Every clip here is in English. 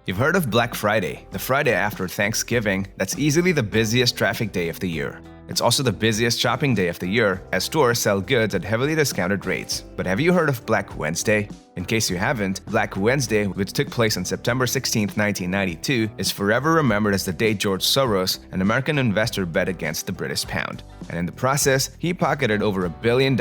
You've heard of Black Friday, the Friday after Thanksgiving. That's easily the busiest traffic day of the year. It's also the busiest shopping day of the year, as stores sell goods at heavily discounted rates. But have you heard of Black Wednesday? In case you haven't, Black Wednesday, which took place on September 16, 1992, is forever remembered as the day George Soros, an American investor, bet against the British pound. And in the process, he pocketed over $1 billion,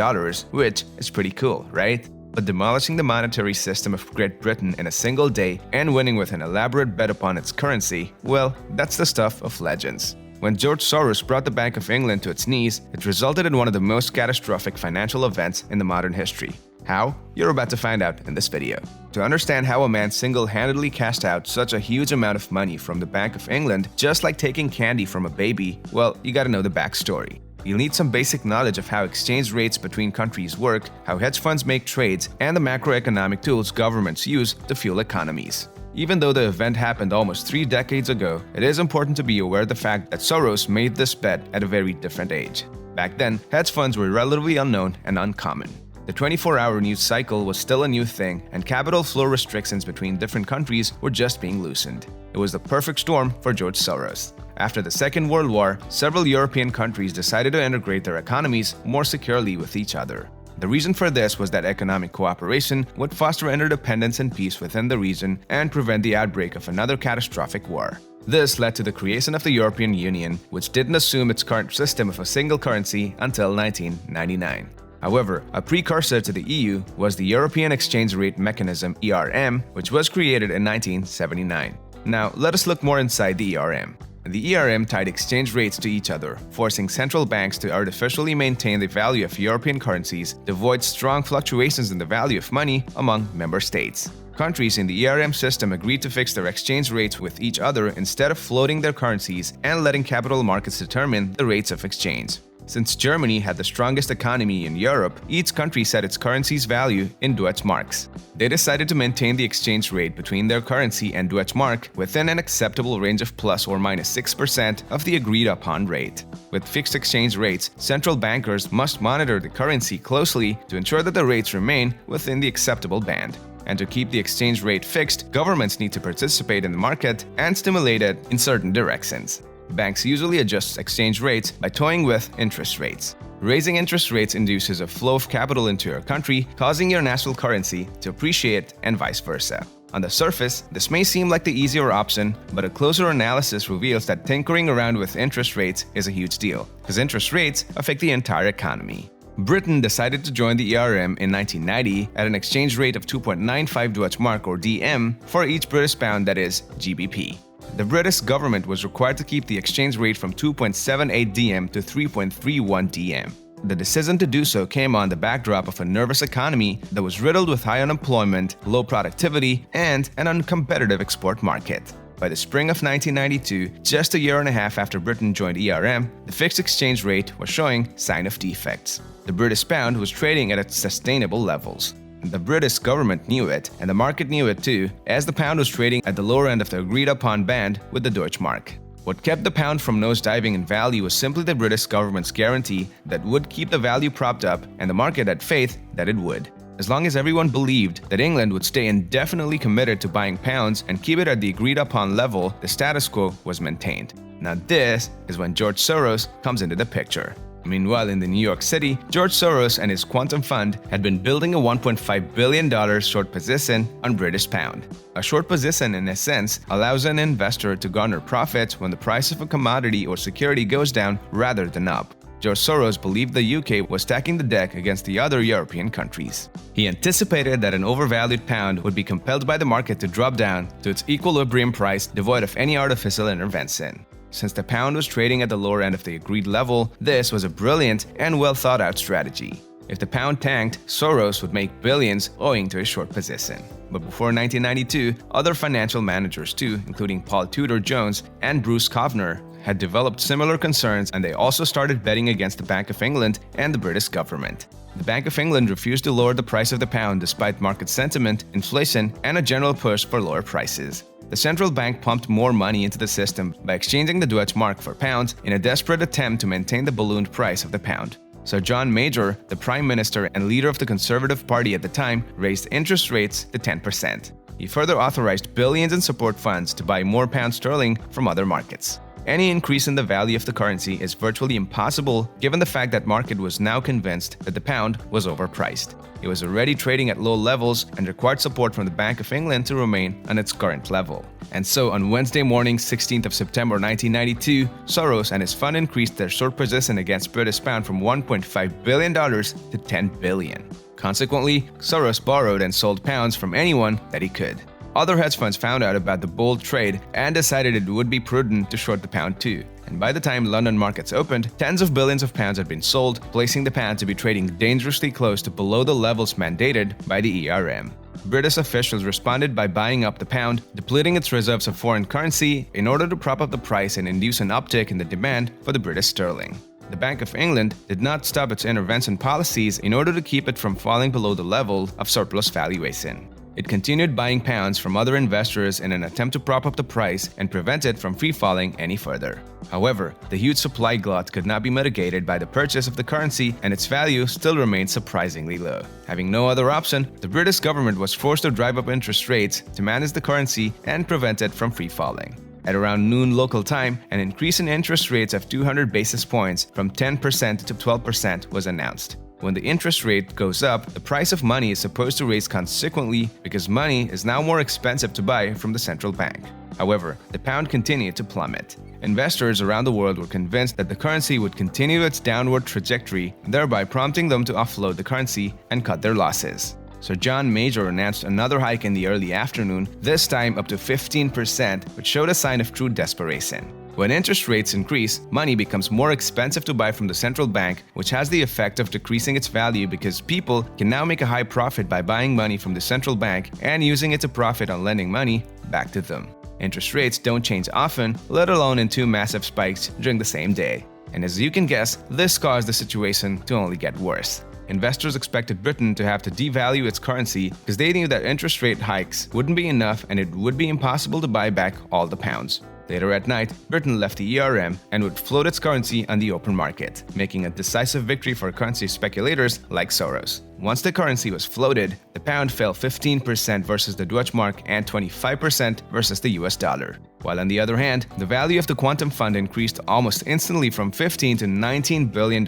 which is pretty cool, right? But demolishing the monetary system of Great Britain in a single day and winning with an elaborate bet upon its currency, well, that's the stuff of legends. When George Soros brought the Bank of England to its knees, it resulted in one of the most catastrophic financial events in the modern history. How? You're about to find out in this video. To understand how a man single-handedly cashed out such a huge amount of money from the Bank of England, just like taking candy from a baby, well, you gotta know the backstory. You'll need some basic knowledge of how exchange rates between countries work, how hedge funds make trades, and the macroeconomic tools governments use to fuel economies. Even though the event happened almost 3 decades ago, it is important to be aware of the fact that Soros made this bet at a very different age. Back then, hedge funds were relatively unknown and uncommon. The 24-hour news cycle was still a new thing, and capital flow restrictions between different countries were just being loosened. It was the perfect storm for George Soros. After the Second World War, several European countries decided to integrate their economies more securely with each other. The reason for this was that economic cooperation would foster interdependence and peace within the region and prevent the outbreak of another catastrophic war. This led to the creation of the European Union, which didn't assume its current system of a single currency until 1999. However, a precursor to the EU was the European Exchange Rate Mechanism ERM, which was created in 1979. Now, let us look more inside the ERM. The ERM tied exchange rates to each other, forcing central banks to artificially maintain the value of European currencies to avoid strong fluctuations in the value of money among member states. Countries in the ERM system agreed to fix their exchange rates with each other instead of floating their currencies and letting capital markets determine the rates of exchange. Since Germany had the strongest economy in Europe, each country set its currency's value in Deutschmarks. They decided to maintain the exchange rate between their currency and Deutschmark within an acceptable range of plus or minus 6% of the agreed-upon rate. With fixed exchange rates, central bankers must monitor the currency closely to ensure that the rates remain within the acceptable band. And to keep the exchange rate fixed, governments need to participate in the market and stimulate it in certain directions. Banks usually adjust exchange rates by toying with interest rates. Raising interest rates induces a flow of capital into your country, causing your national currency to appreciate and vice versa. On the surface, this may seem like the easier option, but a closer analysis reveals that tinkering around with interest rates is a huge deal, because interest rates affect the entire economy. Britain decided to join the ERM in 1990 at an exchange rate of 2.95 Deutschmark or DM for each British pound, that is, GBP. The British government was required to keep the exchange rate from 2.78 DM to 3.31 DM. The decision to do so came on the backdrop of a nervous economy that was riddled with high unemployment, low productivity, and an uncompetitive export market. By the spring of 1992, just a year and a half after Britain joined ERM, the fixed exchange rate was showing sign of defects. The British pound was trading at its sustainable levels. The British government knew it, and the market knew it too, as the pound was trading at the lower end of the agreed-upon band with the Deutschmark. What kept the pound from nosediving in value was simply the British government's guarantee that would keep the value propped up, and the market had faith that it would. As long as everyone believed that England would stay indefinitely committed to buying pounds and keep it at the agreed-upon level, the status quo was maintained. Now this is when George Soros comes into the picture. Meanwhile, in the New York City, George Soros and his quantum fund had been building a $1.5 billion short position on British pound. A short position, in a sense, allows an investor to garner profits when the price of a commodity or security goes down rather than up. George Soros believed the UK was stacking the deck against the other European countries. He anticipated that an overvalued pound would be compelled by the market to drop down to its equilibrium price, devoid of any artificial intervention. Since the pound was trading at the lower end of the agreed level, this was a brilliant and well-thought-out strategy. If the pound tanked, Soros would make billions owing to his short position. But before 1992, other financial managers too, including Paul Tudor Jones and Bruce Kovner, had developed similar concerns, and they also started betting against the Bank of England and the British government. The Bank of England refused to lower the price of the pound despite market sentiment, inflation, and a general push for lower prices. The central bank pumped more money into the system by exchanging the Deutschmark for pounds in a desperate attempt to maintain the ballooned price of the pound. Sir John Major, the Prime Minister and leader of the Conservative Party at the time, raised interest rates to 10%. He further authorized billions in support funds to buy more pound sterling from other markets. Any increase in the value of the currency is virtually impossible given the fact that market was now convinced that the pound was overpriced. It was already trading at low levels and required support from the Bank of England to remain on its current level. And so on Wednesday morning, 16th of September 1992, Soros and his fund increased their short position against British pound from $1.5 billion to $10 billion. Consequently, Soros borrowed and sold pounds from anyone that he could. Other hedge funds found out about the bold trade and decided it would be prudent to short the pound too. And by the time London markets opened, tens of billions of pounds had been sold, placing the pound to be trading dangerously close to below the levels mandated by the ERM. British officials responded by buying up the pound, depleting its reserves of foreign currency in order to prop up the price and induce an uptick in the demand for the British sterling. The Bank of England did not stop its intervention policies in order to keep it from falling below the level of surplus valuation. It continued buying pounds from other investors in an attempt to prop up the price and prevent it from free-falling any further. However, the huge supply glut could not be mitigated by the purchase of the currency, and its value still remained surprisingly low. Having no other option, the British government was forced to drive up interest rates to manage the currency and prevent it from free-falling. At around noon local time, an increase in interest rates of 200 basis points from 10% to 12% was announced. When the interest rate goes up, the price of money is supposed to raise consequently because money is now more expensive to buy from the central bank. However, the pound continued to plummet. Investors around the world were convinced that the currency would continue its downward trajectory, thereby prompting them to offload the currency and cut their losses. Sir John Major announced another hike in the early afternoon, this time up to 15%, which showed a sign of true desperation. When interest rates increase, money becomes more expensive to buy from the central bank, which has the effect of decreasing its value because people can now make a high profit by buying money from the central bank and using it to profit on lending money back to them. Interest rates don't change often, let alone in two massive spikes during the same day. And as you can guess, this caused the situation to only get worse. Investors expected Britain to have to devalue its currency because they knew that interest rate hikes wouldn't be enough and it would be impossible to buy back all the pounds. Later at night, Britain left the ERM and would float its currency on the open market, making a decisive victory for currency speculators like Soros. Once the currency was floated, the pound fell 15% versus the Deutschmark and 25% versus the US dollar. While on the other hand, the value of the quantum fund increased almost instantly from $15 to $19 billion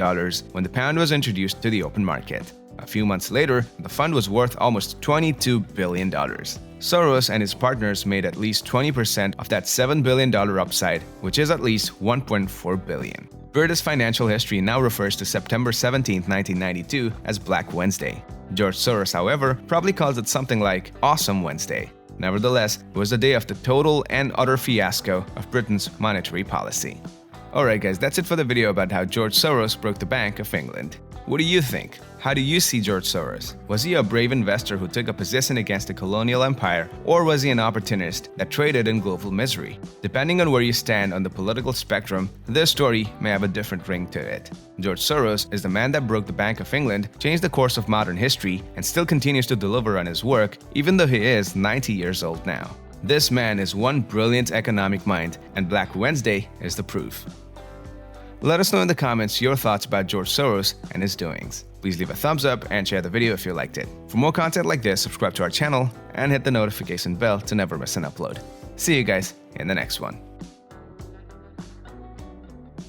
when the pound was introduced to the open market. A few months later, the fund was worth almost $22 billion. Soros and his partners made at least 20% of that $7 billion upside, which is at least $1.4 billion. British financial history now refers to September 17, 1992 as Black Wednesday. George Soros, however, probably calls it something like Awesome Wednesday. Nevertheless, it was the day of the total and utter fiasco of Britain's monetary policy. Alright guys, that's it for the video about how George Soros broke the Bank of England. What do you think? How do you see George Soros? Was he a brave investor who took a position against the colonial empire, or was he an opportunist that traded in global misery? Depending on where you stand on the political spectrum, this story may have a different ring to it. George Soros is the man that broke the Bank of England, changed the course of modern history, and still continues to deliver on his work, even though he is 90 years old now. This man is one brilliant economic mind, and Black Wednesday is the proof. Let us know in the comments your thoughts about George Soros and his doings. Please leave a thumbs up and share the video if you liked it. For more content like this, subscribe to our channel and hit the notification bell to never miss an upload. See you guys in the next one.